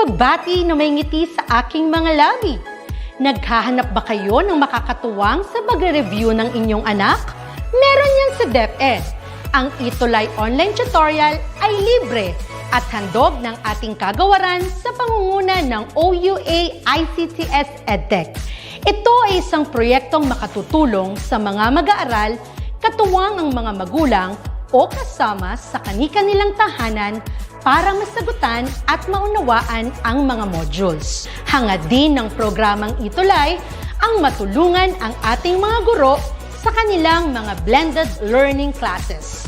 pagbati na may ngiti sa aking mga labi. Naghahanap ba kayo ng makakatuwang sa pagre-review ng inyong anak? Meron yan sa DepEd. Ang ETUlay online tutorial ay libre at handog ng ating kagawaran sa pangunguna ng OUA ICTS EdTech. Ito ay isang proyektong makatutulong sa mga mag-aaral, katuwang ang mga magulang o kasama sa kani-kanilang tahanan para masagutan at maunawaan ang mga modules. Hangad din ng programang ETUlay ang matulungan ang ating mga guro sa kanilang mga blended learning classes.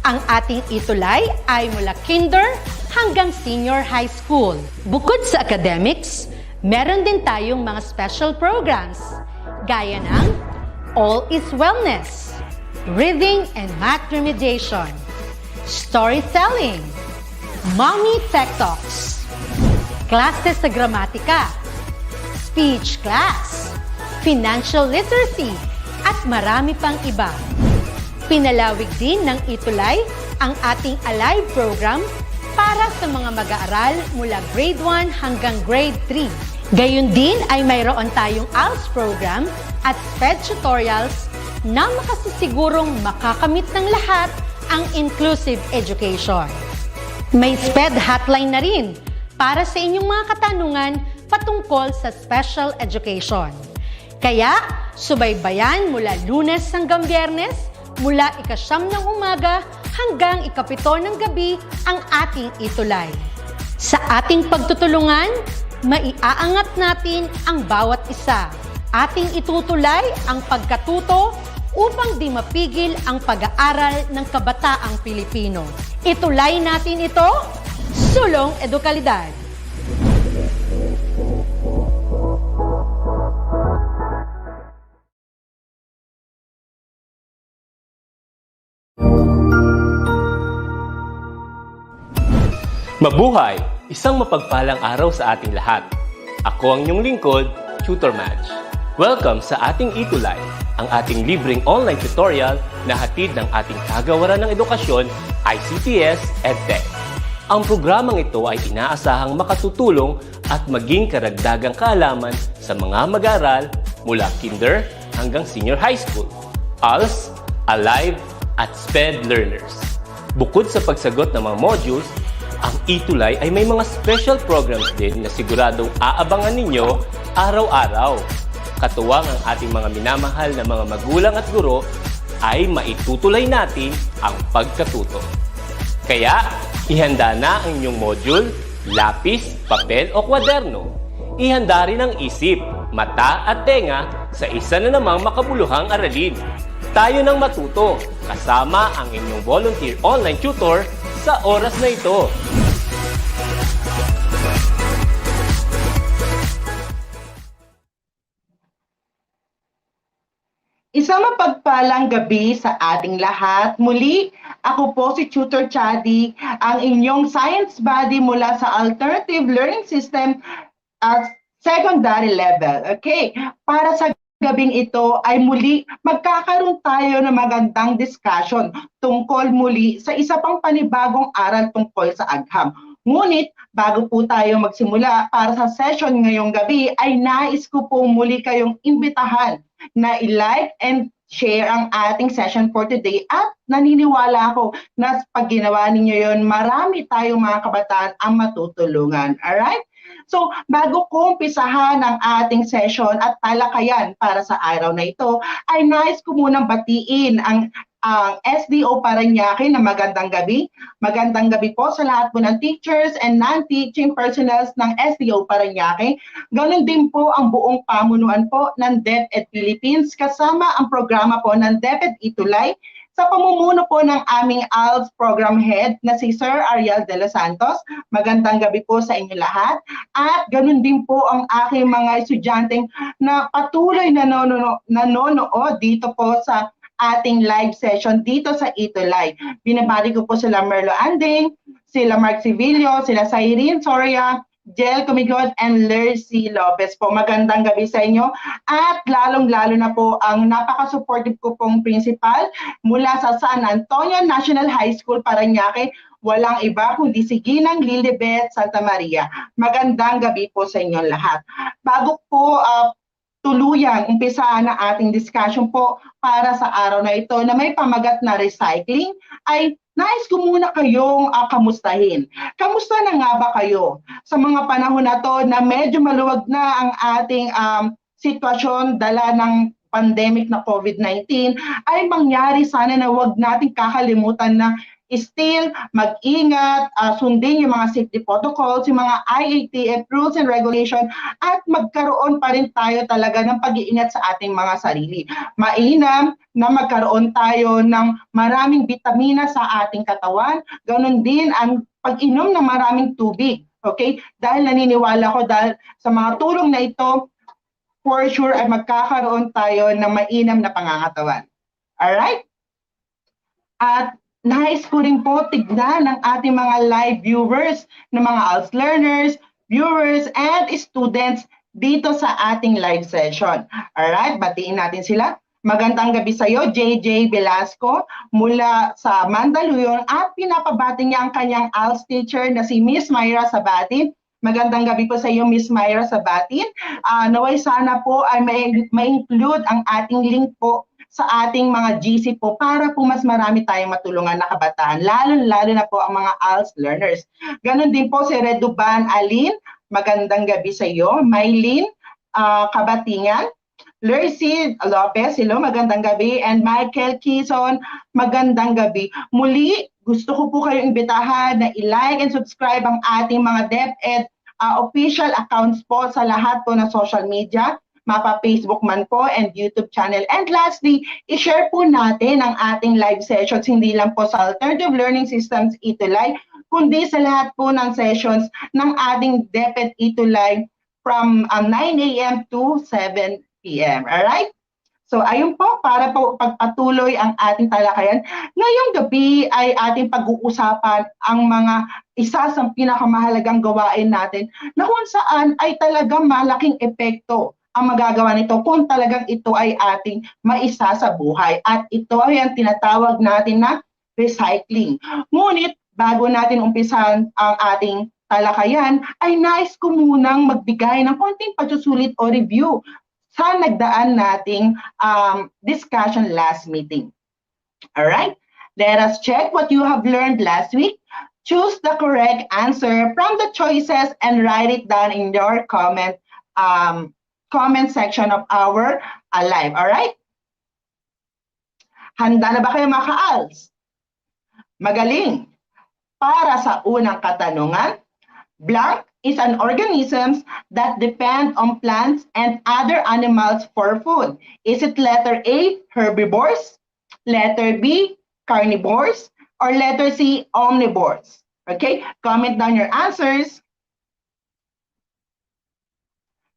Ang ating ETUlay ay mula kinder hanggang senior high school. Bukod sa academics, meron din tayong mga special programs gaya ng All is Wellness, Reading and Math Remediation, Storytelling, Mommy Tech Talks, Classes sa Gramatika, Speech Class, Financial Literacy, at marami pang iba. Pinalawig din ng ETUlay ang ating Alive program para sa mga mag-aaral mula grade 1 hanggang grade 3. Gayun din ay mayroon tayong ALS program at SPED tutorials na makasisigurong makakamit ng lahat ang inclusive education. May SPED hotline na rin para sa inyong mga katanungan patungkol sa special education. Kaya, subaybayan mula Lunes hanggang Biyernes, mula 9:00 ng umaga hanggang 7:00 ng gabi ang ating ETUlay. Sa ating pagtutulungan, maiaangat natin ang bawat isa. Ating itutulay ang pagkatuto upang di mapigil ang pag-aaral ng kabataang Pilipino. Itulay natin ito, sulong edukalidad. Mabuhay! Isang mapagpalang araw sa ating lahat. Ako ang inyong lingkod, Tutor Madge. Welcome sa ating ETUlay, ang ating libreng online tutorial na hatid ng ating kagawaran ng edukasyon, ICTS EdTech. Ang programang ito ay inaasahang makatutulong at maging karagdagang kaalaman sa mga mag-aaral mula kinder hanggang senior high school, ALS, Alive, at SPED learners. Bukod sa pagsagot ng mga modules, ang ETUlay ay may mga special programs din na siguradong aabangan ninyo araw-araw. Katuwang ang ating mga minamahal na mga magulang at guro ay maitutulay natin ang pagkatuto. Kaya, ihanda na ang inyong module, lapis, papel o kwaderno. Ihanda rin ang isip, mata at tenga sa isa na namang makabuluhang aralin. Tayo nang matuto kasama ang inyong volunteer online tutor sa oras na ito. Isang mapagpalang gabi sa ating lahat. Muli, ako po si Tutor Chadi, ang inyong science buddy mula sa Alternative Learning System at secondary level. Okay, para sa gabing ito ay muli magkakaroon tayo ng magandang discussion tungkol muli sa isa pang panibagong aral tungkol sa agham. Ngunit, bago po tayo magsimula para sa session ngayong gabi, ay nais ko po muli kayong imbitahan na i-like and share ang ating session for today at naniniwala ako na pag ginawa ninyo yun, marami tayong mga kabataan ang matutulungan. Alright? So, bago ko umpisahan ang ating session at talakayan para sa araw na ito, ay nais ko munang batiin ang SDO Parañaque na magandang gabi. Magandang gabi po sa lahat po ng teachers and non-teaching personnel ng SDO Parañaque. Ganon din po ang buong pamunuan po ng DepEd Philippines kasama ang programa po ng DepEd ETUlay sa pamumuno po ng aming ALS Program Head na si Sir Ariel de los Santos. Magandang gabi po sa inyo lahat. At ganun din po ang aking mga estudyanteng na patuloy na nanonood dito po sa ating live session dito sa ETUlay. Binabati ko po sila Merlo Anding, sila Mark Civilio, sila Cyrene Soria, Jel Comigod, and Lercy Lopez po. Magandang gabi sa inyo. At lalong-lalo na po ang napaka-supportive ko pong principal mula sa San Antonio National High School, Parañaque. Walang iba kundi si Ginang Lilibet Santa Maria. Magandang gabi po sa inyong lahat. Bago po tuluyang umpisaan ang ating discussion po para sa araw na ito na may pamagat na recycling, ay nais ko muna kayong kamustahin. Kamusta na nga ba kayo sa mga panahon na to na medyo maluwag na ang ating sitwasyon dala ng pandemic na COVID-19, ay mangyari sana na huwag nating kakalimutan na still mag-ingat, sundin yung mga safety protocols, yung mga IATF rules and regulation, at magkaroon pa rin tayo talaga ng pag-iingat sa ating mga sarili. Mainam na magkaroon tayo ng maraming vitamina sa ating katawan, ganun din ang pag-inom ng maraming tubig. Okay? Dahil naniniwala ko dahil sa mga tulong na ito, for sure ay magkakaroon tayo ng mainam na pangangatawan. Alright? At nais ko rin po tignan ng ating mga live viewers, ng mga ALS learners, viewers, and students dito sa ating live session. Alright, batiin natin sila. Magandang gabi sa iyo, JJ Velasco, mula sa Mandaluyong, at pinapabati niya ang kanyang ALS teacher na si Miss Myra Sabatin. Magandang gabi po sa iyo, Miss Myra Sabatin. Naway sana po ay ma-include ang ating link po sa ating mga GC po para po mas marami tayong matulungan na kabataan, lalo na po ang mga ALS learners. Ganon din po si Reduban Alin, magandang gabi sa iyo. Maylin Kabatingan, Lercy Lopez, hello, magandang gabi. And Michael Kison, magandang gabi. Muli, gusto ko po kayong imbitahan na i-like and subscribe ang ating mga DepEd official accounts po sa lahat po ng social media, mapa-Facebook man po and YouTube channel. And lastly, i-share po natin ang ating live sessions, hindi lang po sa Alternative Learning Systems ETUlay, kundi sa lahat po ng sessions ng ating DepEd ETUlay from 9 a.m. to 7 p.m. Alright? So ayun po, para po pagpatuloy ang ating talakayan, ngayong gabi ay ating pag-uusapan ang mga isa sa pinakamahalagang gawain natin na kung saan ay talagang malaking epekto ang magagawa nito kung talagang ito ay ating maisa sa buhay. At ito ay ang tinatawag natin na recycling. Ngunit bago natin umpisan ang ating talakayan, ay nais ko munang magbigay ng konting pagsusulit o review sa nagdaan nating discussion last meeting. Alright? Let us check what you have learned last week. Choose the correct answer from the choices and write it down in your comment section of our live. Alright? Handa na ba kayo mga ka-ALS? Magaling! Para sa unang katanungan, blank is an organisms that depend on plants and other animals for food. Is it letter A, herbivores, letter B, carnivores, or letter C, omnivores? Okay, comment down your answers.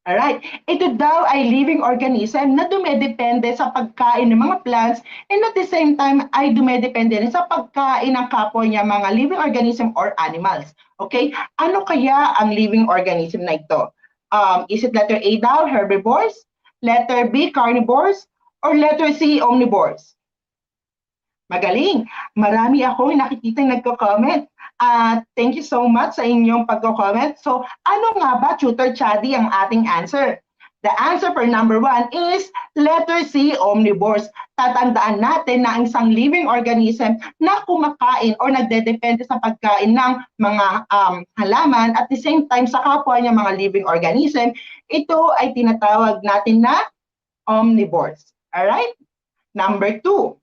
Alright, ito daw ay living organism na dumedepende sa pagkain ng mga plants and at the same time ay dumedepende rin sa pagkain ng kapwa niya mga living organism or animals. Okay, ano kaya ang living organism na ito? Is it letter A daw, herbivores, letter B, carnivores, or letter C, omnivores? Magaling! Marami akong nakikita nagko-comment. Thank you so much sa inyong pagko-comment. So, ano nga ba, Tutor Chadi, ang ating answer? The answer for number 1 is letter C, omnivores. Tatandaan natin na ang isang living organism na kumakain o nagdedepende sa pagkain ng mga halaman at the same time sa kapwa niya mga living organism, ito ay tinatawag natin na omnivores. Alright? Number 2.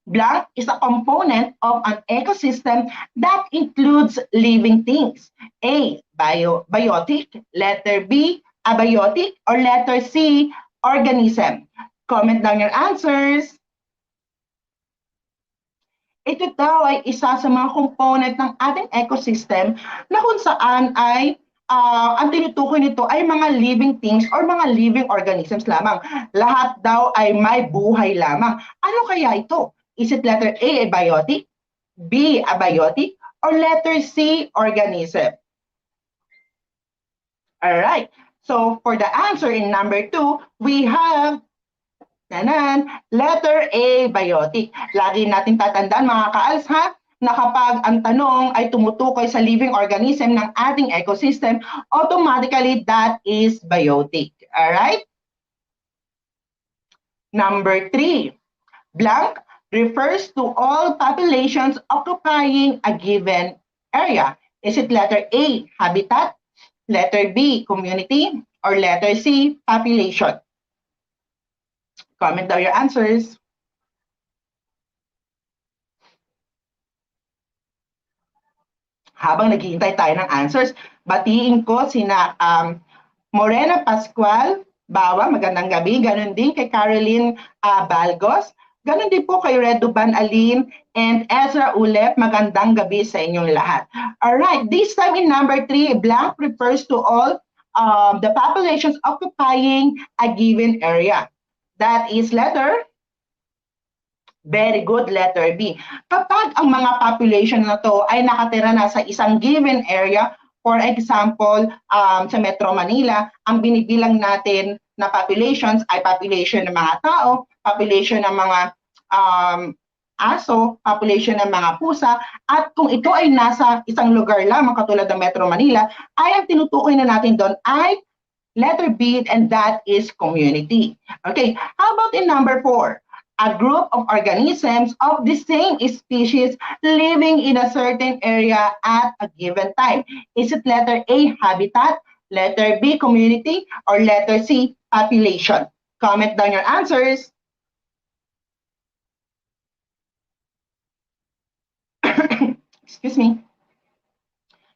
Blank is a component of an ecosystem that includes living things. A, biotic, letter B, abiotic, or letter C, organism. Comment down your answers. Ito daw ay isa sa mga component ng ating ecosystem na kung saan ay ang tinutukoy nito ay mga living things or mga living organisms lamang. Lahat daw ay may buhay lamang. Ano kaya ito? Is it letter A, abiotic, B, abiotic, or letter C, organism? All right. So for the answer in number 2, we have letter A, biotic. Lagi natin tatandaan mga ka-ALS ha, na kapag ang tanong ay tumutukoy sa living organism ng ating ecosystem, automatically that is biotic. Alright? Number 3, blank refers to all populations occupying a given area. Is it letter A, habitat, letter B, community, or letter C, population? Comment down your answers. Habang naghihintay tayo ng answers, batiin ko sina Morena Pascual, Bawa, magandang gabi. Ganon din kay Caroline Balgos. Ganon din po kay Reduban Alim and Ezra Ulep. Magandang gabi sa inyong lahat. Alright, this time in number 3, blank refers to all the populations occupying a given area. That is letter very good, letter B. Kapag ang mga population na to ay nakatira na sa isang given area, for example, sa Metro Manila, ang binibilang natin na populations ay population ng mga tao, population ng mga aso, population ng mga pusa, at kung ito ay nasa isang lugar lamang katulad ng Metro Manila, ay ang tinutukoy na natin doon ay letter B, and that is community. Okay, how about in number 4? A group of organisms of the same species living in a certain area at a given time. Is it letter A, habitat, letter B, community, or letter C, population? Comment down your answers. Excuse me.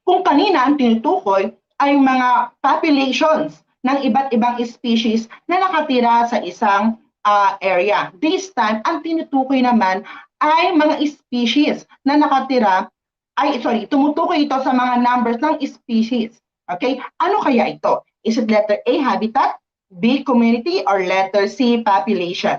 Kung kanina ang tinutukoy ay mga populations ng iba't ibang species na nakatira sa isang area. This time, ang tinutukoy naman ay mga species na nakatira, tumutukoy ito sa mga numbers ng species. Okay? Ano kaya ito? Is it letter A, habitat, B, community, or letter C, population?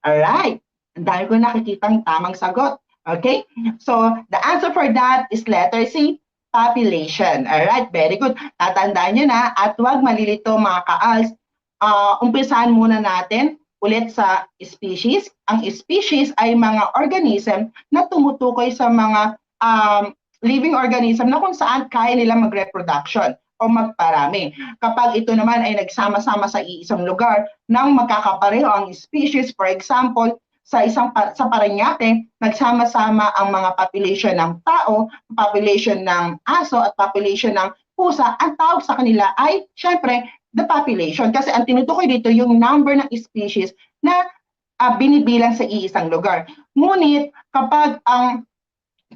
Alright. Ang dami ko nakikitang tamang sagot. Okay? So, the answer for that is letter C, population. Alright, very good. Tatandaan nyo na at huwag malilito mga ka-ALS. Umpisahan muna natin ulit sa species. Ang species ay mga organism na tumutukoy sa mga living organism na kung saan kaya nila mag-reproduction o magparami. Kapag ito naman ay nagsama-sama sa iisang lugar nang magkakapareho ang species, for example, sa Parañaque, nagsama-sama ang mga population ng tao, population ng aso at population ng pusa. Ang tawag sa kanila ay, syempre, the population. Kasi ang tinutukoy dito yung number ng species na binibilang sa iisang lugar. Ngunit kapag ang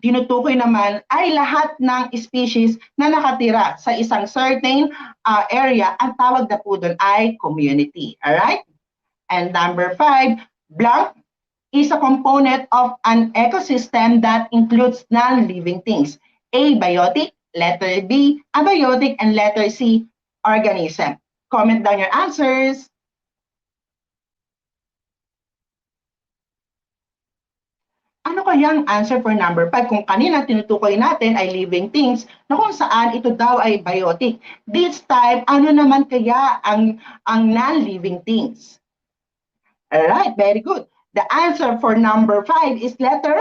tinutukoy naman ay lahat ng species na nakatira sa isang certain area, ang tawag na po doon ay community. Alright? And number 5, blank is a component of an ecosystem that includes non-living things. A, biotic, letter B, abiotic, and letter C, organism. Comment down your answers. Ano kaya ang answer for number 5? Kung kanina tinutukoy natin ay living things, na kung saan ito daw ay biotic. This time, ano naman kaya ang non-living things? Alright, very good. The answer for number 5 is letter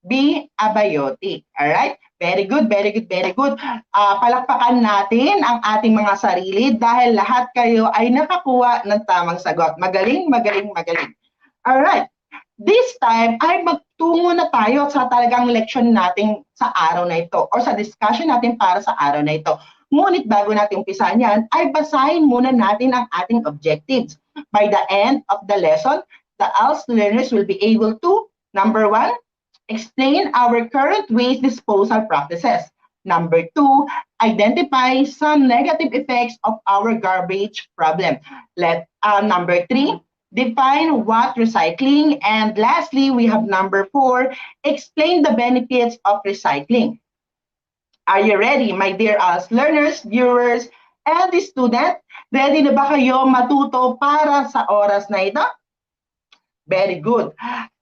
B, abiotic. Alright? Very good, very good, very good. Palakpakan natin ang ating mga sarili dahil lahat kayo ay nakakuha ng tamang sagot. Magaling, magaling, magaling. Alright. This time ay magtungo na tayo sa talagang leksyon natin sa araw na ito or sa discussion natin para sa araw na ito. Ngunit bago natin umpisahan yan, ay basahin muna natin ang ating objectives. By the end of the lesson, the ALS learners will be able to, number 1, explain our current waste disposal practices. Number 2, identify some negative effects of our garbage problem. Number 3, define what recycling. And lastly, we have number 4, explain the benefits of recycling. Are you ready, my dear ALS learners, viewers, and the student? Ready na ba kayo matuto para sa oras na ito? Very good.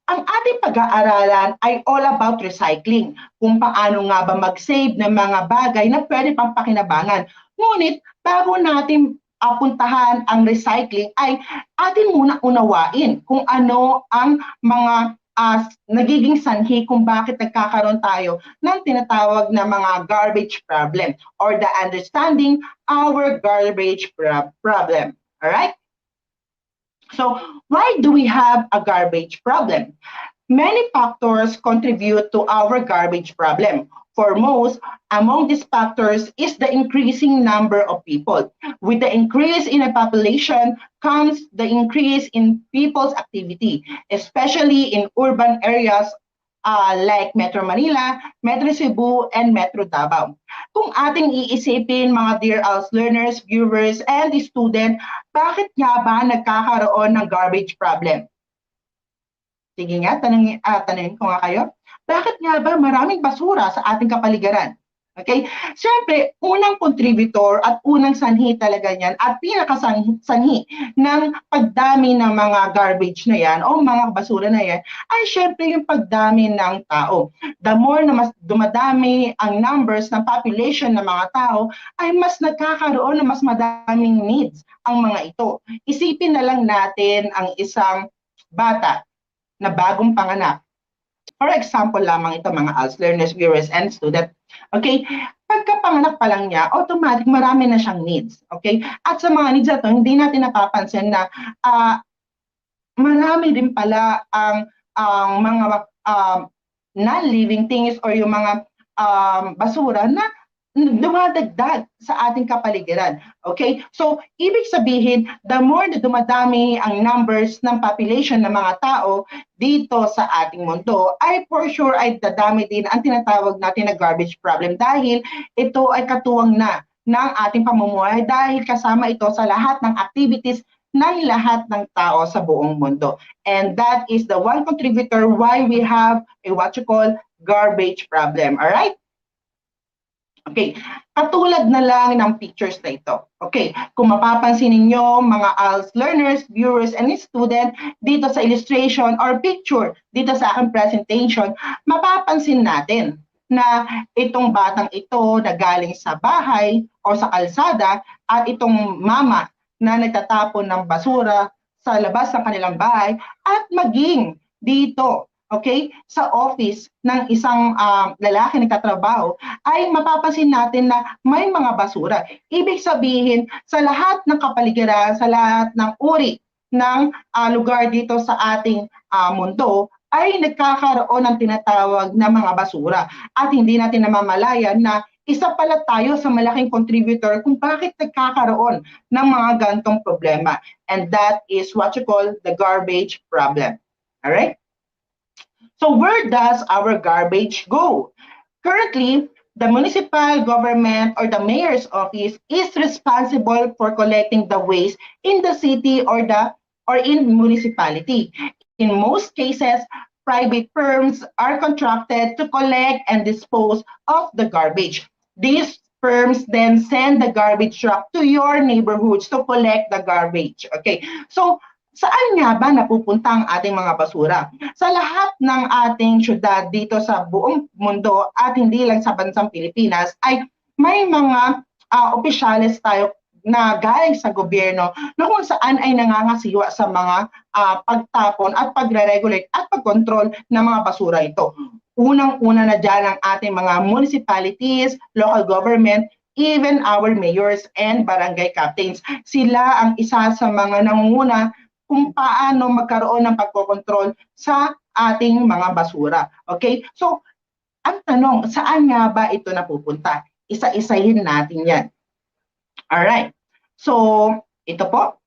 Ang ating pag-aaralan ay all about recycling, kung paano nga ba mag-save ng mga bagay na pwede pang pakinabangan. Ngunit bago natin apuntahan ang recycling ay atin muna unawain kung ano ang mga nagiging sanhi kung bakit nagkakaroon tayo ng tinatawag na mga garbage problem or the understanding our garbage problem. All right? So why do we have a garbage problem? Many factors contribute to our garbage problem. Foremost among these factors is the increasing number of people. With the increase in the population comes the increase in people's activity, especially in urban areas like Metro Manila, Metro Cebu, and Metro Davao. Kung ating iisipin, mga dear ALS learners, viewers, and student, bakit nga ba nagkakaroon ng garbage problem? Sige nga, tanungin ko nga kayo. Bakit nga ba maraming basura sa ating kapaligiran? Okay? Siyempre, unang contributor at unang sanhi talaga niyan at pinakasanhi ng pagdami ng mga garbage na yan o mga basura na yan ay siyempre yung pagdami ng tao. The more na mas dumadami ang numbers ng population ng mga tao, ay mas nagkakaroon ng mas madaming needs ang mga ito. Isipin na lang natin ang isang bata na bagong panganak. For example lamang ito mga ALS learners, viewers, and students. Okay? Pagkapanganak pa lang niya, automatic marami na siyang needs. Okay? At sa mga needs na ito, hindi natin napapansin na marami din pala ang mga non-living things or yung mga basura na dumadagdag sa ating kapaligiran. Okay? So, ibig sabihin, the more na dumadami ang numbers ng population ng mga tao dito sa ating mundo, ay for sure ay dadami din ang tinatawag natin na garbage problem dahil ito ay katuwang na ng ating pamumuhay dahil kasama ito sa lahat ng activities ng lahat ng tao sa buong mundo. And that is the one contributor why we have a what you call garbage problem. Alright? Okay, katulad na lang ng pictures na ito. Okay, kung mapapansin ninyo mga ALS learners, viewers, and student dito sa illustration or picture dito sa aking presentation, mapapansin natin na itong batang ito na galing sa bahay o sa kalsada at itong mama na nagtatapon ng basura sa labas ng kanilang bahay at maging dito, okay, sa office ng isang lalaki na nagtatrabaho, ay mapapansin natin na may mga basura. Ibig sabihin, sa lahat ng kapaligiran, sa lahat ng uri ng lugar dito sa ating mundo, ay nagkakaroon ng tinatawag na mga basura. At hindi natin namamalayan na isa pala tayo sa malaking contributor kung bakit nagkakaroon ng mga gantong problema. And that is what you call the garbage problem. Alright? So where does our garbage go? Currently, the municipal government or the mayor's office is responsible for collecting the waste in the city or in municipality. In most cases, private firms are contracted to collect and dispose of the garbage. These firms then send the garbage truck to your neighborhoods to collect the garbage. Okay, so saan nga ba napupunta ang ating mga basura? Sa lahat ng ating syudad dito sa buong mundo at hindi lang sa bansang Pilipinas ay may mga opisyales tayo na galing sa gobyerno na kung saan ay nangangasiwa sa mga pagtapon at pagre-regulate at pagkontrol ng mga basura ito. Unang-una na dyan ang ating mga municipalities, local government, even our mayors and barangay captains. Sila ang isa sa mga nangunguna kung paano magkaroon ng pagkokontrol sa ating mga basura. Okay? So, ang tanong, saan nga ba ito napupunta? Isa-isahin natin yan. Alright. So, ito po.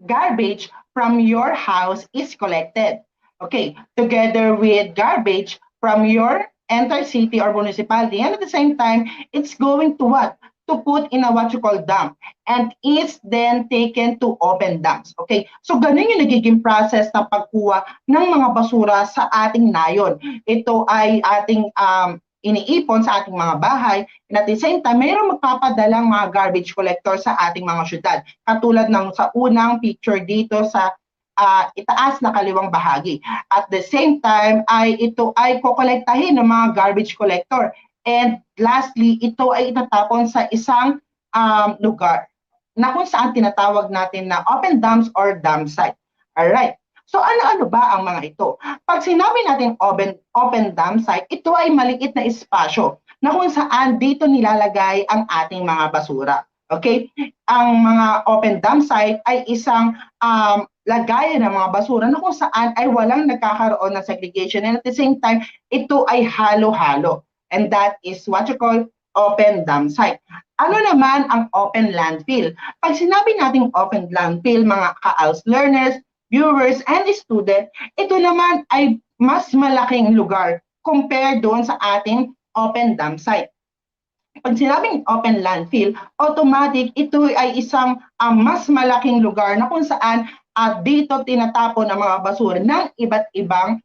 Garbage from your house is collected. Okay? Together with garbage from your entire city or municipality. And at the same time, it's going to what? To put in a what you call dump and is then taken to open dumps. Okay? So ganun yung nagiging process ng pagkuha ng mga basura sa ating nayon. Ito ay ating iniipon sa ating mga bahay and at the same time, mayroong magpapadalang mga garbage collector sa ating mga syudad. Katulad ng sa unang picture dito sa itaas na kaliwang bahagi. At the same time, ito ay kokolektahin ng mga garbage collector. And lastly, ito ay itatapon sa isang lugar na kung saan tinatawag natin na open dumps or dump site. Alright. So ano-ano ba ang mga ito? Pag sinabi natin open dump site, ito ay maliit na espasyo na kung saan dito nilalagay ang ating mga basura. Okay? Ang mga open dump site ay isang lagayan ng mga basura na kung saan ay walang nagkakaroon ng segregation, and at the same time, ito ay halo-halo. And that is what you call open dump site. Ano naman ang open landfill? Pag sinabi nating open landfill, mga ka-ALS learners, viewers, and student, ito naman ay mas malaking lugar compared doon sa ating open dump site. Pag sinabing open landfill, automatic ito ay isang mas malaking lugar na kung saan dito tinatapon ang mga basura ng iba't ibang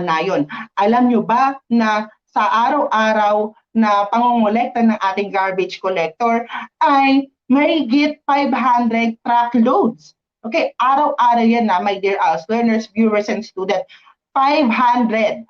nayon. Alam nyo ba na sa araw-araw na pangongolekta ng ating garbage collector ay mahigit 500 truckloads. Okay, araw-araw yan na, my dear ALS learners, viewers, and students. 500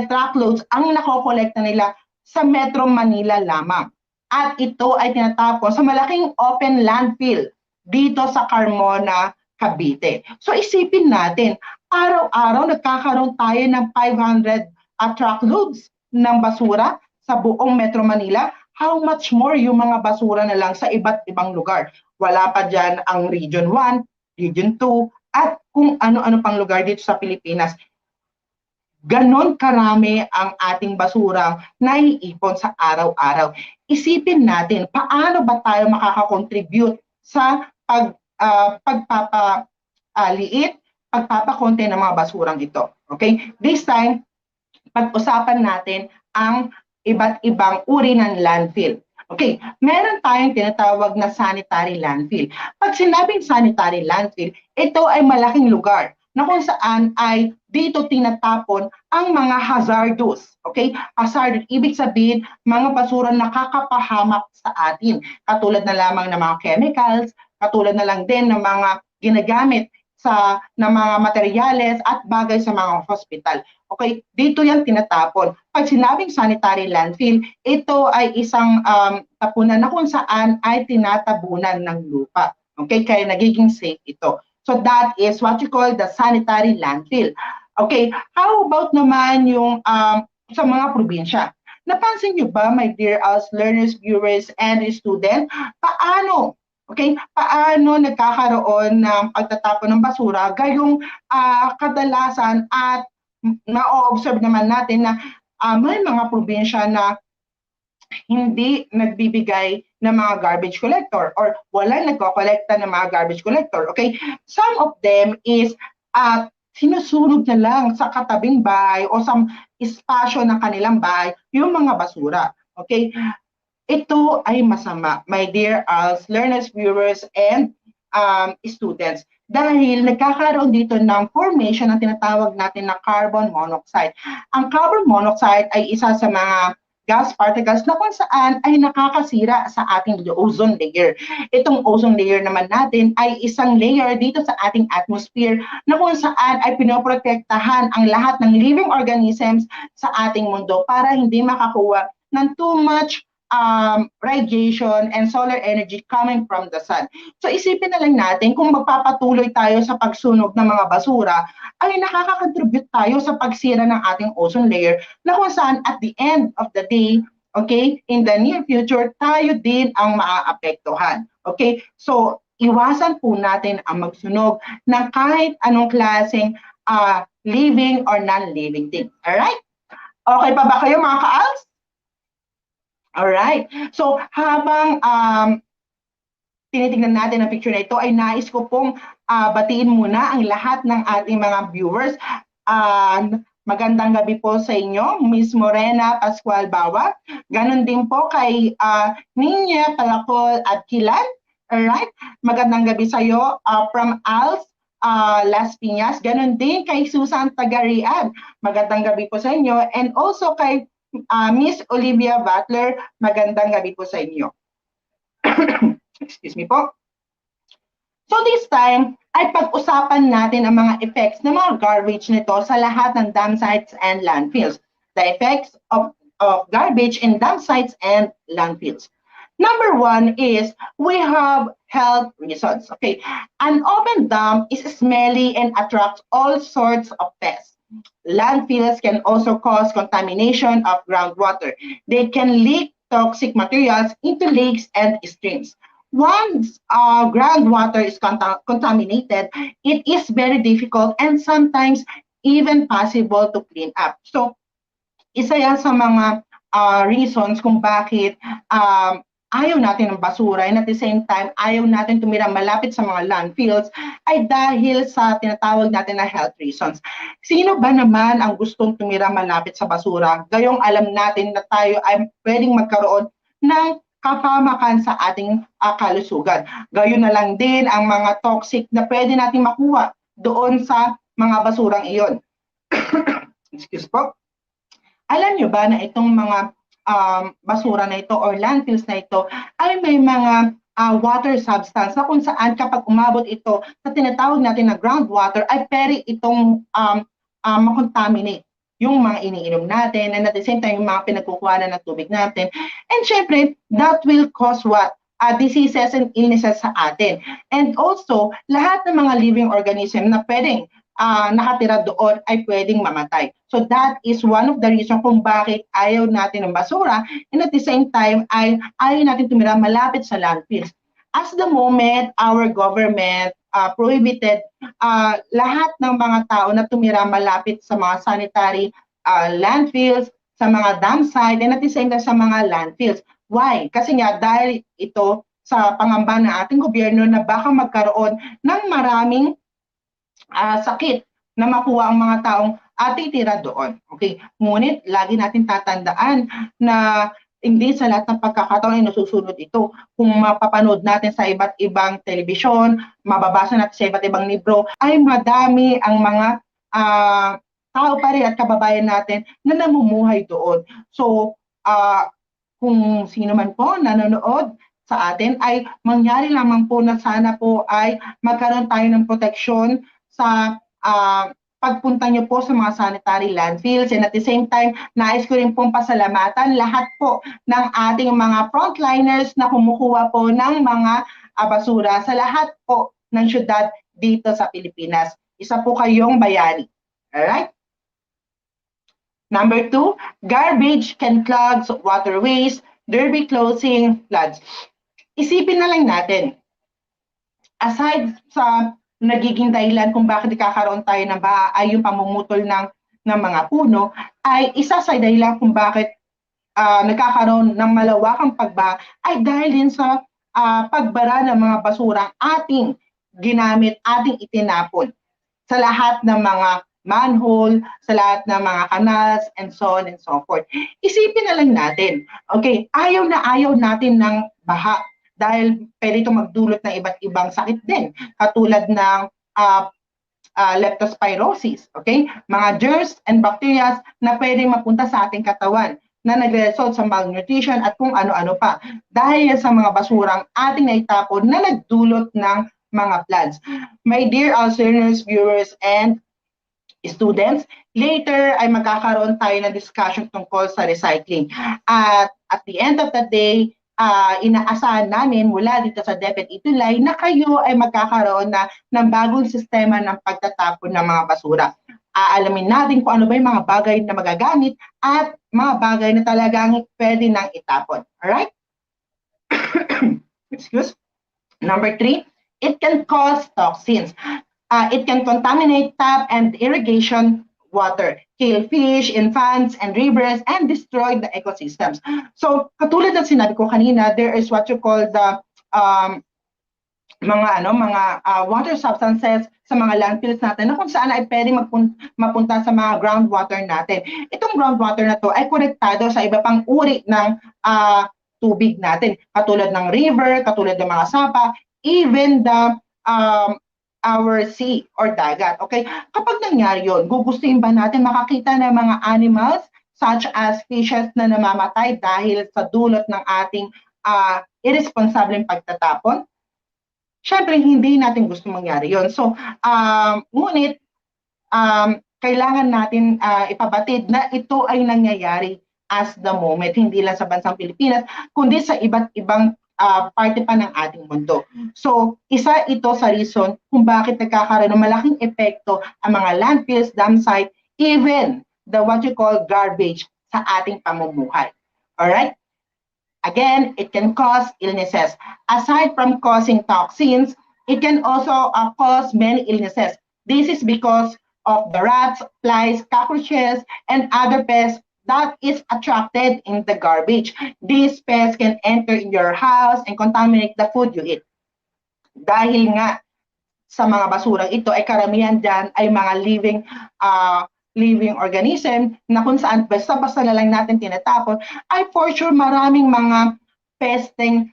truckloads ang nakokolekta nila sa Metro Manila lamang. At ito ay tinatapon sa malaking open landfill dito sa Carmona, Cavite. So isipin natin, araw-araw nagkakaroon tayo ng 500 truckloads ng basura sa buong Metro Manila. How much more yung mga basura na lang sa iba't ibang lugar? Wala pa dyan ang Region 1, Region 2, at kung ano-ano pang lugar dito sa Pilipinas. Ganon karami ang ating basura na iipon sa araw-araw. Isipin natin, paano ba tayo makakakontribute sa pagpapaliit, pagpapakonte ng mga basurang ito. Okay? This time, pag-usapan natin ang iba't ibang uri ng landfill. Okay, meron tayong tinatawag na sanitary landfill. Pag sinabing sanitary landfill, ito ay malaking lugar na kung saan ay dito tinatapon ang mga hazardous. Okay, hazardous, ibig sabihin mga basura na nakakapahamak sa atin. Katulad na lamang ng mga chemicals, katulad na lang din ng mga ginagamit ng mga materyales at bagay sa mga hospital. Okay, dito yan tinatapon. Pag sinabing sanitary landfill, ito ay isang tapunan na kung saan ay tinatabunan ng lupa. Okay, kaya nagiging safe ito. So that is what you call the sanitary landfill. Okay, how about naman yung sa mga probinsya? Napansin nyo ba, my dear ALS learners, viewers, and students, paano nagkakaroon ng pagtatapon ng basura? Gayong kadalasan at na-observe naman natin na may mga probinsya na hindi nagbibigay ng mga garbage collector or walang nagkokolekta ng mga garbage collector. Okay? Some of them is sinusunog na lang sa katabing bahay o sa espasyo ng kanilang bahay yung mga basura. Okay? Ito ay masama, my dear ALS learners, viewers, and students. Dahil nagkakaroon dito ng formation ng tinatawag natin na carbon monoxide. Ang carbon monoxide ay isa sa mga gas particles na kung saan ay nakakasira sa ating ozone layer. Itong ozone layer naman natin ay isang layer dito sa ating atmosphere na kung saan ay pinoprotektahan ang lahat ng living organisms sa ating mundo para hindi makakuha ng too much radiation and solar energy coming from the sun. So isipin na lang natin kung magpapatuloy tayo sa pagsunog ng mga basura ay nakaka-contribute tayo sa pagsira ng ating ozone layer na kung saan at the end of the day, okay, in the near future, tayo din ang maaapektuhan. Okay, so iwasan po natin ang magsunog ng kahit anong klaseng living or non-living thing. Alright? Okay pa ba kayo mga ka-ALS? Alright. So, habang tinitingnan natin ang picture na ito, ay nais ko pong batiin muna ang lahat ng ating mga viewers. Magandang gabi po sa inyo, Miss Morena Pascual Bawa. Ganon din po kay Ninya Palacol at Kilan. Alright. Magandang gabi sa iyo from ALS Las Piñas. Ganon din kay Susan Tagarian. Magandang gabi po sa inyo. And also kay Miss Olivia Butler, magandang gabi po sa inyo. Excuse me po. So this time, ay pag-usapan natin ang mga effects ng mga garbage nito sa lahat ng dump sites and landfills. The effects of garbage in dump sites and landfills. Number one is we have health reasons. Okay, an open dump is smelly and attracts all sorts of pests. Landfills can also cause contamination of groundwater. They can leak toxic materials into lakes and streams. Once groundwater is contaminated, it is very difficult and sometimes even possible to clean up. So, isa yan sa mga reasons kung bakit ayaw natin ng basura and at the same time, ayaw natin tumira malapit sa mga landfills ay dahil sa tinatawag natin na health reasons. Sino ba naman ang gustong tumira malapit sa basura? Gayong alam natin na tayo ay pwedeng magkaroon ng kapamakan sa ating kalusugan. Gayon na lang din ang mga toxic na pwede natin makuha doon sa mga basurang iyon. Excuse po. Alam nyo ba na itong mga basura na ito or landfills na ito ay may mga water substance na kung saan kapag umabot ito sa tinatawag natin na groundwater ay pwede itong makontaminate yung mga iniinom natin and at the same time yung mga pinagkukuhanan ng tubig natin. And syempre, that will cause what? Diseases and illnesses sa atin. And also, lahat ng mga living organism na pwedeng nakatira doon ay pwedeng mamatay. So that is one of the reasons kung bakit ayaw natin ng basura and at the same time ay ayaw natin tumira malapit sa landfills. As the moment, our government prohibited lahat ng mga tao na tumira malapit sa mga sanitary landfills, sa mga dam site, and at the same time sa mga landfills. Why? Kasi nga dahil ito sa pangamba ng ating gobyerno na baka magkaroon ng maraming sakit na makuha ang mga taong titira doon. Okay? Ngunit lagi natin tatandaan na hindi sa lahat ng pagkakataon ay nasusunod ito. Kung mapapanood natin sa iba't ibang telebisyon, mababasa natin sa iba't ibang libro, ay madami ang mga tao pa rin at kababayan natin na namumuhay doon. So, kung sino man po nanonood sa atin, ay mangyari lamang po na sana po ay magkaroon tayo ng proteksyon sa pagpunta nyo po sa mga sanitary landfills and at the same time, nais ko rin pong pasalamatan lahat po ng ating mga frontliners na kumukuha po ng mga basura sa lahat po ng syudad dito sa Pilipinas. Isa po kayong bayani. Alright? Number 2, garbage can clog waterways, thereby closing floods. Isipin na lang natin, aside sa nagiging dahilan kung bakit kakaroon tayo ng baha ay yung pamumutol ng mga puno, ay isa sa dahilan kung bakit nagkakaroon ng malawakang pagbaha ay dahil din sa pagbara ng mga basurang ating ginamit, ating itinapon sa lahat ng mga manhole, sa lahat ng mga canals, and so on and so forth. Isipin na lang natin, okay, ayaw natin ng baha dahil pwede ito magdulot ng iba't ibang sakit din, katulad ng leptospirosis, okay? Mga germs and bacteria na pwedeng mapunta sa ating katawan na nagre-result sa malnutrition at kung ano-ano pa dahil sa mga basurang ating naitapon na nagdulot ng mga floods. My dear listeners, viewers, and students, later ay magkakaroon tayo ng discussion tungkol sa recycling. At the end of the day, inaasahan namin mula dito sa DepEd ETUlay na kayo ay magkakaroon na ng bagong sistema ng pagtatapon ng mga basura. Aalamin natin kung ano ba yung mga bagay na magagamit at mga bagay na talagang pwede nang itapon. Alright? Excuse. Number 3, it can cause toxins. It can contaminate tap and irrigation water, kill fish, infants, and rivers, and destroy the ecosystems. So, katulad ng sinabi ko kanina, there is what you call the mga water substances sa mga landfills natin na kung saan ay pwedeng mapunta sa mga groundwater natin. Itong groundwater na to ay konektado sa iba pang uri ng tubig natin, katulad ng river, katulad ng mga sapa, even the our sea or dagat. Okay? Kapag nangyari yun, gugustuhin ba natin makakita ng mga animals such as fishes na namamatay dahil sa dulot ng ating irresponsibleng pagtatapon? Siyempre, hindi natin gusto mangyari yun. So, ngunit, kailangan natin ipabatid na ito ay nangyayari as the moment, hindi lang sa bansang Pilipinas, kundi sa iba't ibang parte pa ng ating mundo. So, isa ito sa reason kung bakit nagkakaroon ng malaking epekto ang mga landfills, dam site, even the what you call garbage sa ating pamumuhay. Alright? Again, it can cause illnesses. Aside from causing toxins, it can also cause many illnesses. This is because of the rats, flies, cockroaches, and other pests that is attracted in the garbage. These pests can enter in your house and contaminate the food you eat. Dahil nga sa mga basurang ito ay karamihan dyan ay mga living organism na kung saan basta-basta na lang natin tinatapon, ay for sure maraming mga pesting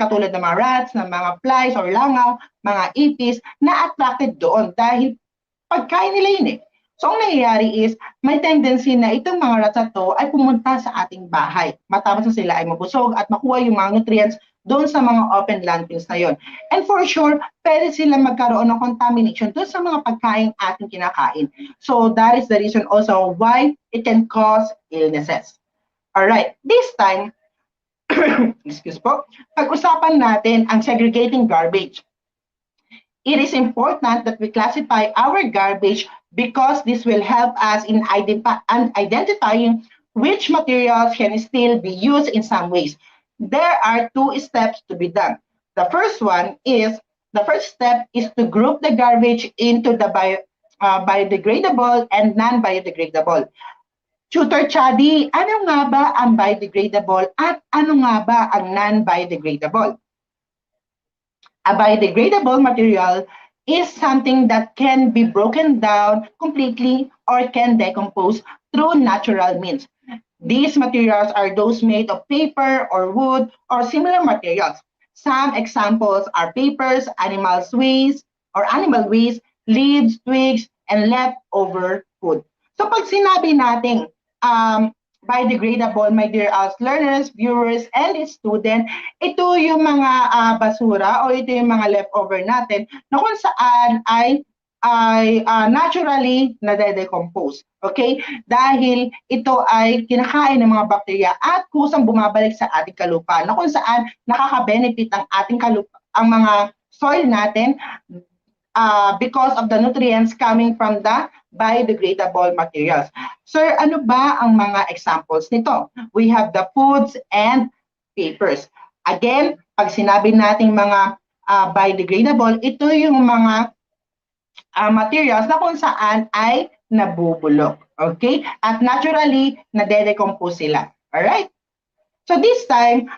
katulad ng mga rats, ng mga flies or langaw, mga ipis na attracted doon dahil pagkain nila yun eh. So ang nangyayari is may tendency na itong mga rats na to ay pumunta sa ating bahay. Matapos na sila ay mabusog at makuha yung mga nutrients doon sa mga open landfills na yon. And for sure, pwede sila magkaroon ng contamination doon sa mga pagkain ating kinakain. So that is the reason also why it can cause illnesses. Alright, this time, excuse po, pag-usapan natin ang segregating garbage. It is important that we classify our garbage because this will help us in identifying which materials can still be used in some ways. There are two steps to be done. The first step is to group the garbage into the biodegradable and non-biodegradable. Tutor Chadi, ano nga ba ang biodegradable at ano nga ba ang non-biodegradable? A biodegradable material is something that can be broken down completely or can decompose through natural means. These materials are those made of paper or wood or similar materials. Some examples are papers, animal waste, leaves, twigs, and leftover food. So pag sinabi natin biodegradable, my dear learners, viewers, and students, ito yung mga basura o ito yung mga leftover natin na kung saan ay naturally nade-decompose. Okay? Dahil ito ay kinakain ng mga bakterya at kusang bumabalik sa ating kalupaan na kung saan nakaka-benefit ang ating ang mga soil natin because of the nutrients coming from the biodegradable materials. Sir, ano ba ang mga examples nito? We have the foods and papers. Again, pag sinabi nating mga biodegradable, ito yung mga materials na kung saan ay nabubulok. Okay? At naturally, nade-decompose sila. Alright? So this time,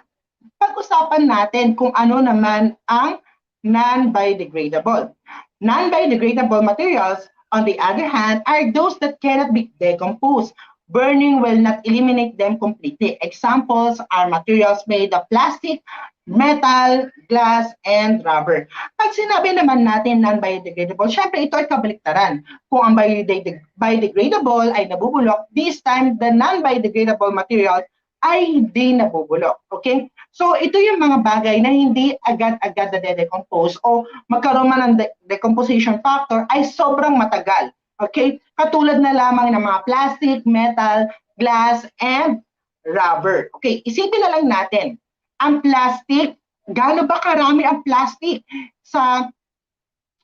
pag-usapan natin kung ano naman ang non-biodegradable. Non-biodegradable materials, on the other hand, are those that cannot be decomposed. Burning will not eliminate them completely. Examples are materials made of plastic, metal, glass, and rubber. Pag sinabi naman natin non-biodegradable, syempre ito ay kabaliktaran. Kung ang biodegradable ay nabubulok, this time the non-biodegradable material ay hindi nabubulok. Okay? So ito yung mga bagay na hindi agad-agad na decompose o magkaroon man ng decomposition factor ay sobrang matagal. Okay? Katulad na lamang ng mga plastic, metal, glass, and rubber. Okay? Isipin na lang natin, ang plastic, gaano ba karami ang plastic sa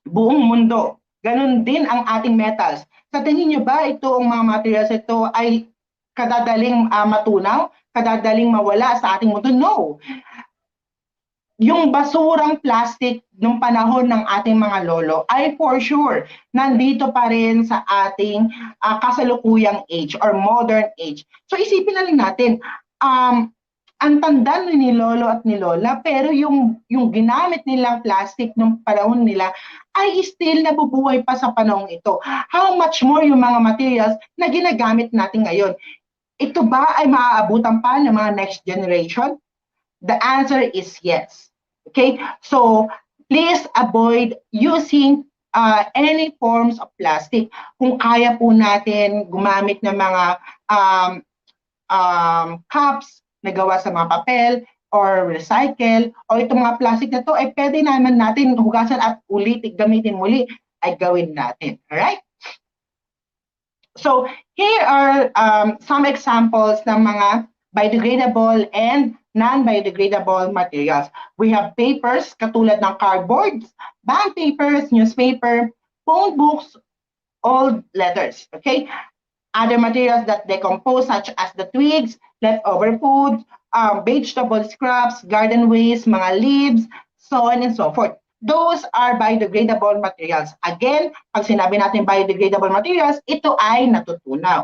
buong mundo? Ganon din ang ating metals. Sa tingin nyo ba itong mga materials ito ay kadadaling matunaw? Kadadaling mawala sa ating mundo? No. Yung basurang plastic nung panahon ng ating mga lolo ay for sure nandito pa rin sa ating kasalukuyang age or modern age. So isipin na lang natin, ang tanda ni lolo at ni lola, pero yung ginamit nilang plastic nung panahon nila ay still nabubuhay pa sa panahon ito. How much more yung mga materials na ginagamit natin ngayon? Ito ba ay maaabutan pa ng mga next generation? The answer is yes. Okay? So, please avoid using any forms of plastic. Kung kaya po natin gumamit ng mga cups na gawa sa mga papel or recycle o itong mga plastic na to ay pwede naman natin hugasan at gamitin muli ay gawin natin. Alright? So here are some examples ng mga biodegradable and non-biodegradable materials. We have papers katulad ng cardboard, bond papers, newspaper, phone books, old letters. Okay? Other materials that decompose such as the twigs, leftover food, vegetable scraps, garden waste, mga leaves, so on and so forth. Those are biodegradable materials. Again, pag sinabi natin biodegradable materials, ito ay natutunaw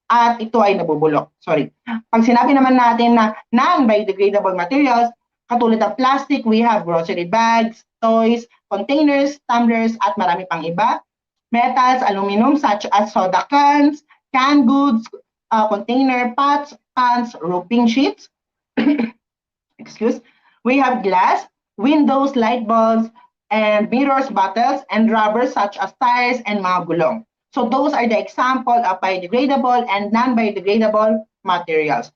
at ito ay nabubulok. Sorry. Pag sinabi naman natin na non-biodegradable materials, katulad ng plastic, we have grocery bags, toys, containers, tumblers, at marami pang iba. Metals, aluminum such as soda cans, canned goods, container, pots, pans, roofing sheets. Excuse. We have glass, windows, light bulbs, and mirrors, bottles, and rubber such as tires and mga gulong. So those are the example of biodegradable and non-biodegradable materials.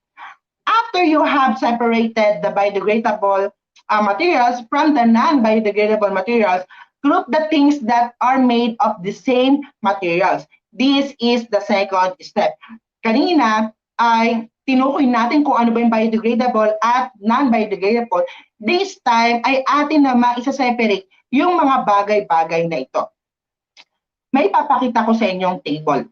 After you have separated the biodegradable materials from the non-biodegradable materials, group the things that are made of the same materials. This is the second step. Kanina ay tinukoy natin kung ano ba yung biodegradable at non-biodegradable. This time ay atin na isa-separate yung mga bagay-bagay na ito. May papakita ko sa inyong table.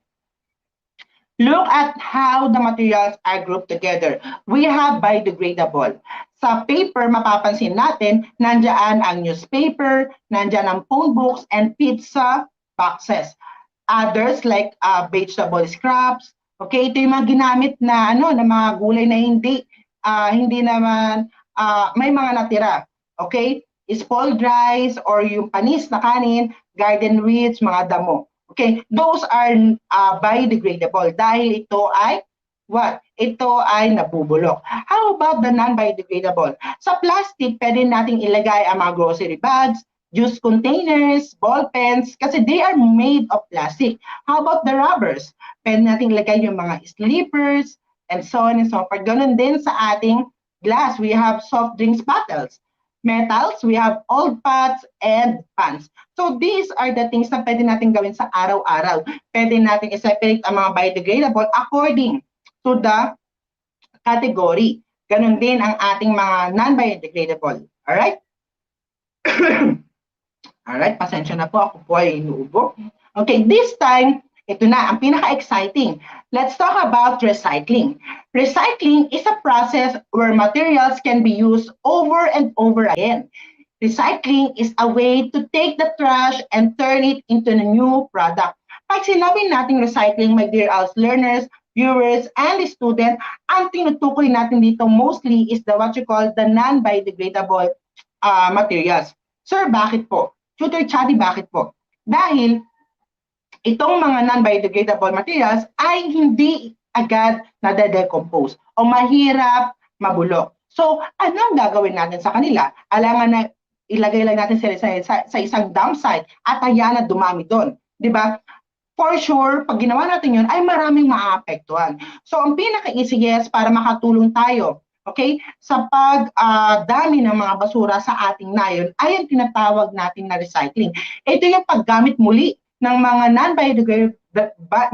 Look at how the materials are grouped together. We have biodegradable. Sa paper, mapapansin natin, nandyan ang newspaper, nandyan ang phone books, and pizza boxes. Others like vegetable scraps. Okay, ito yung mga ginamit na na mga gulay na hindi naman may mga natira. Okay, spoiled rice or yung panis na kanin, garden weeds, mga damo. Okay, those are biodegradable dahil ito ay what? Ito ay nabubulok. How about the non-biodegradable? Sa plastic, pwede nating ilagay ang mga grocery bags, juice containers, ball pens, kasi they are made of plastic. How about the rubbers? Pwede nating ilagay yung mga slippers, and so on and so forth. Ganun din sa ating glass. We have soft drinks bottles. Metals, we have old pots and pans. So these are the things na pwede natin gawin sa araw-araw. Pwede natin i-separate ang mga biodegradable according to the category. Ganun din ang ating mga non-biodegradable. Alright? Alright, pasensya na po. Ako po ay inuubo. Okay, this time, ito na, ang pinaka-exciting. Let's talk about recycling. Recycling is a process where materials can be used over and over again. Recycling is a way to take the trash and turn it into a new product. Pag sinabi natin recycling, my dear ALS learners, viewers, and students, ang tinutukoy natin dito mostly is the what you call the non-biodegradable materials. Sir, bakit po? Tutor Chadi, bakit po? Dahil itong mga non-biodegradable materials ay hindi agad nade-decompose o mahirap mabulok. So, anong gagawin natin sa kanila? Alangan na ilagay lang natin sila sa isang dump site at hayaan na dumami doon. Diba? For sure, pag ginawa natin yun, ay maraming maaapektuhan. So, ang pinaka-easiest para makatulong tayo, okay, sa pagdami ng mga basura sa ating nayon ay ang tinatawag natin na recycling. Ito yung paggamit muli ng mga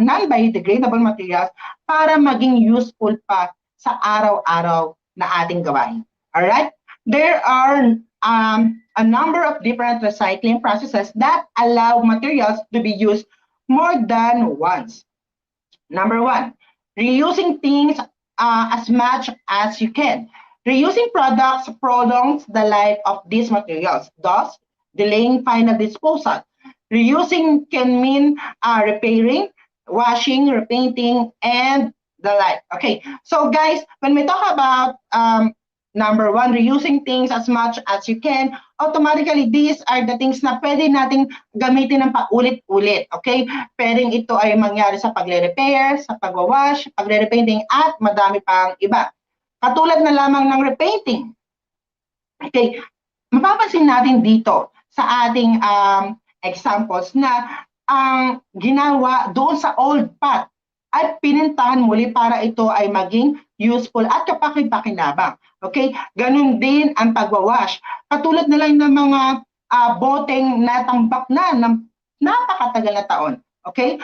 non-biodegradable materials para maging useful pa sa araw-araw na ating gawain. Alright? There are a number of different recycling processes that allow materials to be used more than once. Number one, reusing things as much as you can. Reusing products prolongs the life of these materials, thus delaying final disposal. Reusing can mean repairing, washing, repainting, and the like. Okay, so guys, when we talk about number one, reusing things as much as you can, automatically these are the things na pwede nating gamitin ng paulit-ulit. Okay, pwedeng ito ay mangyari sa pagre-repair, sa pagwawash, pagre-repainting, at madami pang iba. Katulad na lamang ng repainting. Okay, mapapansin natin dito sa ating examples na ang ginawa doon sa old pot ay pinintahan muli para ito ay maging useful at kapaki-pakinabang. Okay? Ganun din ang pagwawash. Katulad na lang ng mga boteng natambak na ng napakatagal na taon. Okay?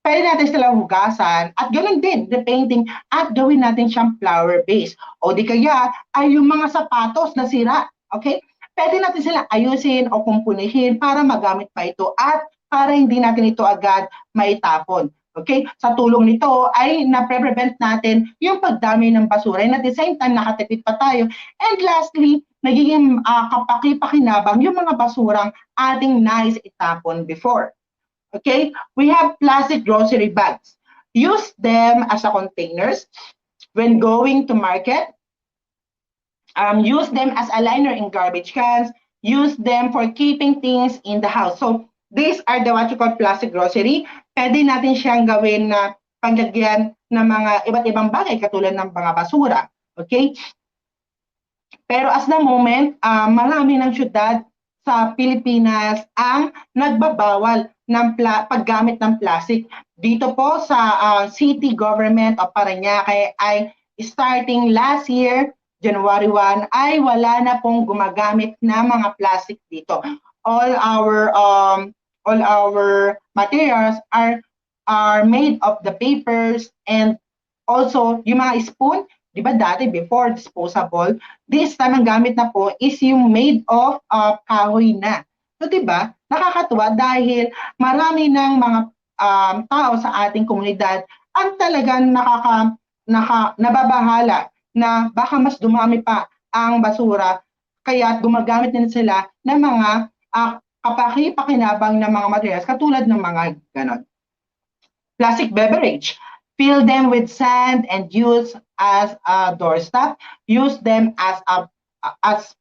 pwede natin silang hugasan at ganoon din, repainting at gawin natin siyang flower base. O di kaya ay yung mga sapatos na sira, okay? Pwede natin silang ayusin o kumpunihin para magamit pa ito at para hindi natin ito agad maitapon. Okay? Sa tulong nito ay na-prevent natin yung pagdami ng basura and at the same time nakatipid pa tayo. And lastly, nagiging kapaki-pakinabang yung mga basurang ating nais itapon before. Okay? We have plastic grocery bags. Use them as a containers when going to market. Use them as a liner in garbage cans. Use them for keeping things in the house. So, these are the what you call plastic grocery. Pwede natin siyang gawin na paglagyan ng mga iba't ibang bagay katulad ng mga basura. Okay? Pero as the moment, marami ng syudad sa Pilipinas ang nagbabawal ng paggamit ng plastic. Dito po sa city government of Parañaque ay starting last year, January 1, ay wala na pong gumagamit na mga plastic dito. All our materials are made of the papers and also yung mga spoon, di ba dati before disposable, this time ang gamit na po is yung made of kahoy na. So di ba, nakakatuwa dahil marami ng mga tao sa ating komunidad ang talagang nababahala na baka mas dumami pa ang basura kaya gumagamit din sila ng mga kapaki-pakinabang ng mga materials katulad ng mga ganon. Plastic beverage. Fill them with sand and use as a doorstop. Use them as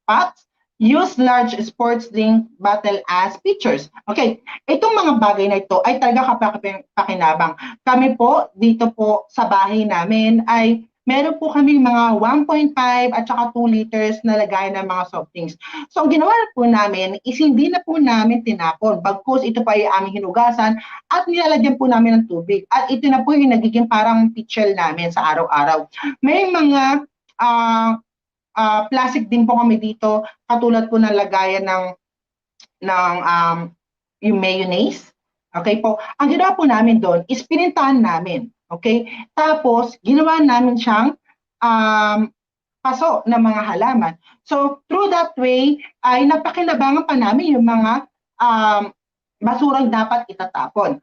pots. Use large sports drink bottle as pitchers. Okay, itong mga bagay na ito ay talaga kapaki-pakinabang. Kami po, dito po sa bahay namin ay meron po kaming mga 1.5 at saka 2 liters na lagay ng mga soft drinks. So, ang ginawa po namin is hindi na po namin tinapon. Bagkus ito pa ay aming hinugasan at nilalagyan po namin ng tubig. At ito na po yung nagiging parang pitchel namin sa araw-araw. May mga plastic din po kami dito, katulad po ng lagayan ng yung mayonnaise. Okay po. Ang ginawa po namin doon is pinintahan namin. Okay? Tapos, ginawa namin siyang paso ng mga halaman. So, through that way, ay napakinabangan pa namin yung mga basurang dapat itatapon.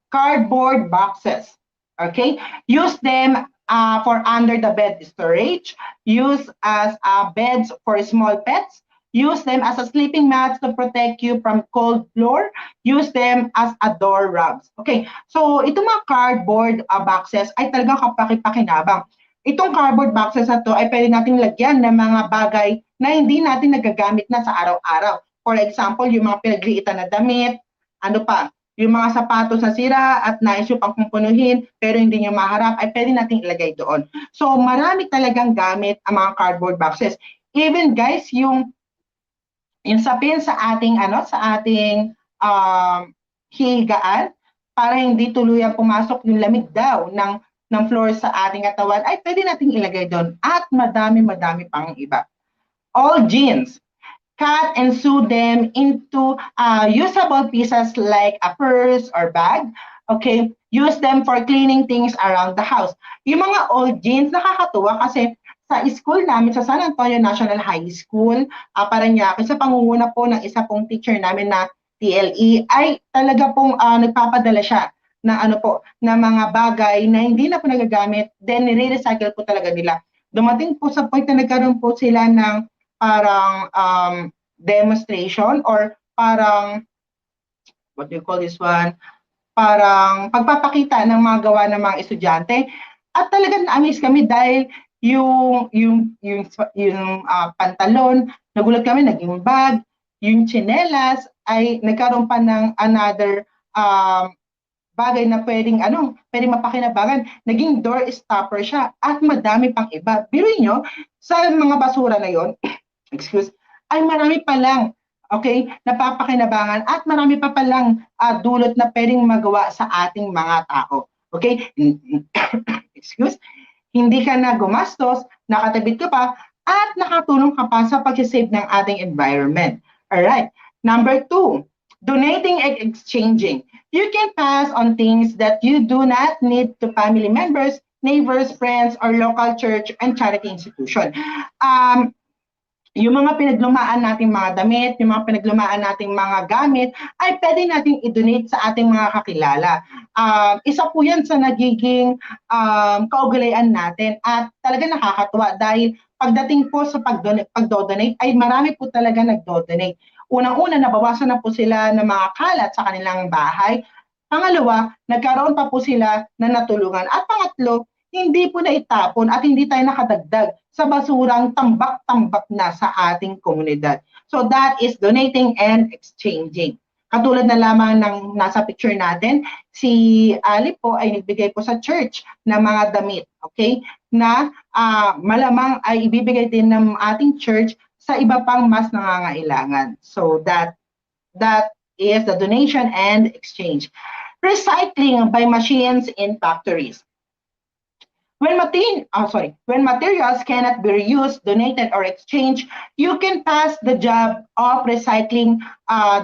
Cardboard boxes. Okay? Use them for under the bed storage. Use as beds for small pets. Use them as a sleeping mats to protect you from cold floor. Use them as a door rugs. Okay, so itong mga cardboard boxes ay talagang kapaki-pakinabang. Itong cardboard boxes na to ay pwede nating lagyan ng mga bagay na hindi natin nagagamit na sa araw-araw. For example, yung mga pinagliitan na damit, ano pa, yung mga sapatos na sira at nais yung pangkumpunuhin pero hindi nyo maharap ay pwede nating ilagay doon. So marami talagang gamit ang mga cardboard boxes. Even guys, yung sapin sa ating higaan para hindi tuluyang pumasok yung lamig daw ng floor sa ating katawan ay pwede nating ilagay doon at madami pang iba. All jeans, cut and sew them into usable pieces like a purse or bag. Okay, use them for cleaning things around the house. Yung mga old jeans, nakakatuwa kasi sa school namin, sa San Antonio National High School, Parañaque, sa pangunguna po ng isa pong teacher namin na TLE, ay talaga pong nagpapadala siya na na mga bagay na hindi na po nagagamit, then nire-recycle po talaga nila. Dumating po sa point na nagkaroon po sila ng parang demonstration or parang, what do you call this one? Parang pagpapakita ng mga gawa ng mga estudyante. At talagang na-amaze kami dahil yung pantalon, nagulat kami, naging bag, yung tsinelas ay nagkaroon pa ng another bagay na pwedeng mapakinabangan. Naging door stopper siya at madami pang iba. Biruin nyo, sa mga basura na yon, ay marami pa lang, okay, napapakinabangan at marami pa palang dulot na pwedeng magawa sa ating mga tao. Okay? Hindi ka na gumastos, nakatibid ka pa, at nakatulong ka pa sa pag-save ng ating environment. Alright. Number 2, Donating and exchanging. You can pass on things that you do not need to family members, neighbors, friends, or local church and charity institution. Yung mga pinaglumaan nating mga damit, yung mga pinaglumaan nating mga gamit, ay pwede nating i-donate sa ating mga kakilala. Isa po yan sa nagiging kaugalian natin at talaga nakakatuwa dahil pagdating po sa pagdodonate ay marami po talaga nagdodonate. Unang-una, nabawasan na po sila ng mga kalat sa kanilang bahay. Pangalawa, nagkaroon pa po sila na natulungan. At pangatlo, hindi po na itapon at hindi tayo nakadagdag sa basurang tambak-tambak na sa ating komunidad. So that is donating and exchanging. Katulad na lamang ng nasa picture natin, si Ali po ay nagbigay po sa church ng mga damit, okay? Na malamang ay ibibigay din ng ating church sa iba pang mas nangangailangan. So that is the donation and exchange. Recycling by machines in factories. When materials cannot be reused, donated, or exchanged, you can pass the job of recycling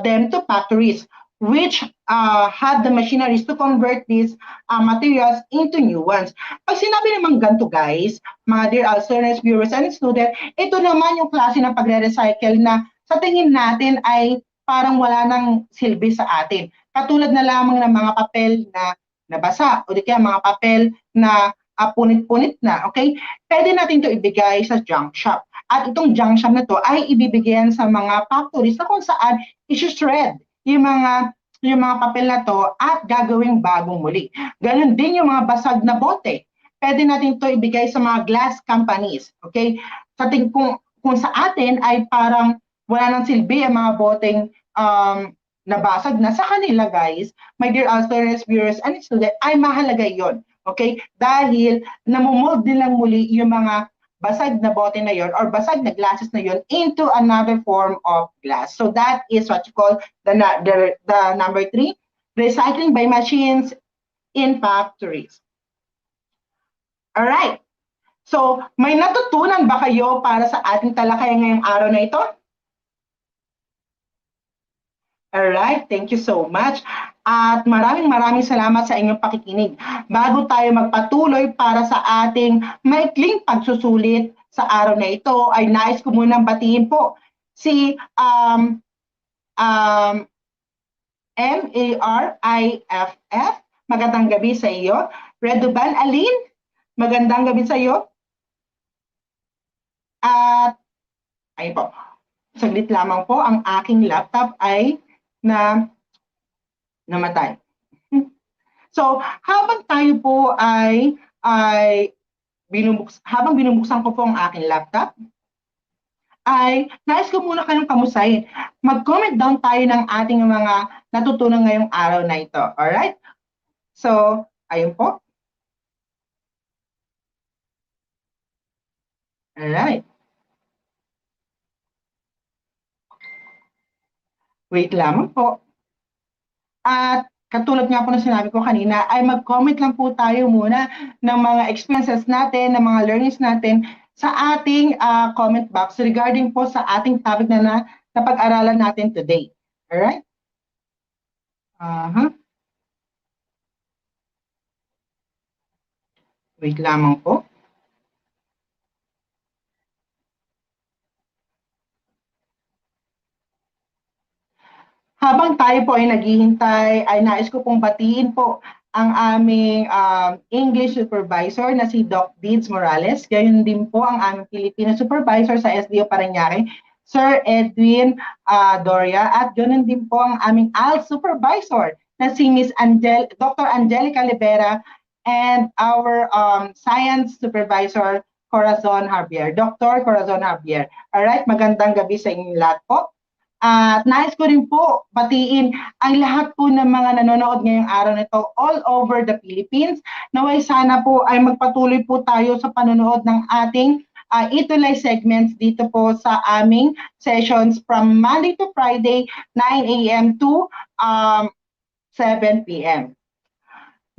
them to factories, which have the machineries to convert these materials into new ones. Pag sinabi naman ganito guys, mga dear learners, viewers, and students, ito naman yung klase ng pagre-recycle na sa tingin natin ay parang wala nang silbi sa atin. Katulad na lamang ng mga papel na nabasa o di kaya mga papel na punit-punit na, okay? Pwede natin ito ibigay sa junk shop. At itong junk shop na to ay ibibigyan sa mga factories na kung saan isi-shred yung mga papel na to at gagawing bagong muli. Ganon din yung mga basag na bote. Pwede natin ito ibigay sa mga glass companies, okay? Kung sa atin ay parang wala nang silbi ang mga boteng nabasag na, sa kanila guys, my dear learners, viewers, and students, ay mahalaga yon. Okay? Dahil namumold nilang muli yung mga basag na bote na yon or basag na glasses na yon into another form of glass. So that is what you call the number 3, recycling by machines in factories. All right. So, may natutunan ba kayo para sa ating talakayan ngayong araw na ito? Alright, thank you so much. At maraming salamat sa inyong pakikinig. Bago tayo magpatuloy para sa ating maikling pagsusulit sa araw na ito, ay nais ko munang batiin po si MARIFF. Magandang gabi sa iyo. Reduban Aline, magandang gabi sa iyo. At ayun po, saglit lamang po, ang aking laptop ay namatay. So, habang tayo po ay binubuksan ko po ang aking laptop, ay nais ko muna kayong kamustahin. Mag-comment down tayo ng ating mga natutunan ngayong araw na ito. Alright? So, ayun po. Alright. Wait lamang po. At katulad nga po na sinabi ko kanina, ay mag-comment lang po tayo muna ng mga experiences natin, ng mga learnings natin sa ating comment box regarding po sa ating topic na napag-aralan natin today. Alright? Wait lamang po. Habang tayo po ay naghihintay, ay nais ko pong batiin po ang aming English supervisor na si Doc Deeds Morales. Gayon din po ang aming Filipino supervisor sa SDO Parañaque, Sir Edwin Doria. At gayon din po ang aming ALS supervisor na si Miss Dr. Angelica Libera and our science supervisor, Corazon Javier. Dr. Corazon Javier. Alright, magandang gabi sa inyong lahat po. At nais ko rin po batiin ang lahat po ng mga nanonood ngayong araw na ito all over the Philippines. Naway sana po ay magpatuloy po tayo sa panonood ng ating ETUlay segments dito po sa aming sessions from Monday to Friday, 9 a.m. to 7 p.m.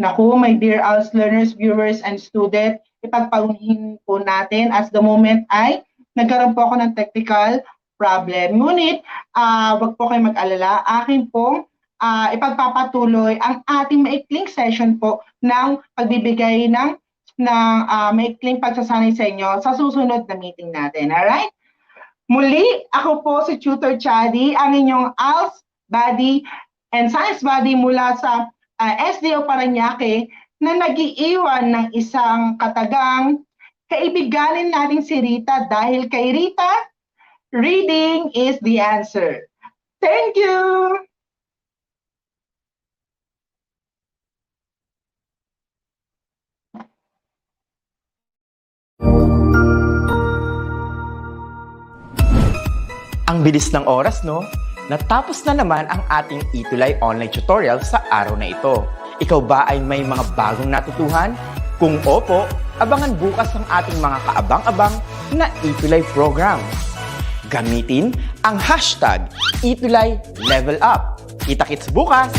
Naku, my dear ALS learners, viewers, and students, ipagpaguhin po natin as the moment ay nagkaroon po ako ng technical problem. Ngunit, wag po kayo mag-alala. Akin pong ipagpapatuloy ang ating maikling session po ng pagbibigay ng maikling pagsasanay sa inyo sa susunod na meeting natin. Alright? Muli, ako po si Tutor Chadi, ang inyong ALS buddy and science buddy mula sa SDO Parañaque na nag-iiwan ng isang katagang kaibiganin natin si Rita dahil kay Rita, reading is the answer. Thank you! Ang bilis ng oras, no? Natapos na naman ang ating ETUlay online tutorial sa araw na ito. Ikaw ba ay may mga bagong natutuhan? Kung opo, abangan bukas ang ating mga kaabang-abang na ETUlay program. Gamitin ang hashtag ETUlay Level Up. Kita-kits bukas!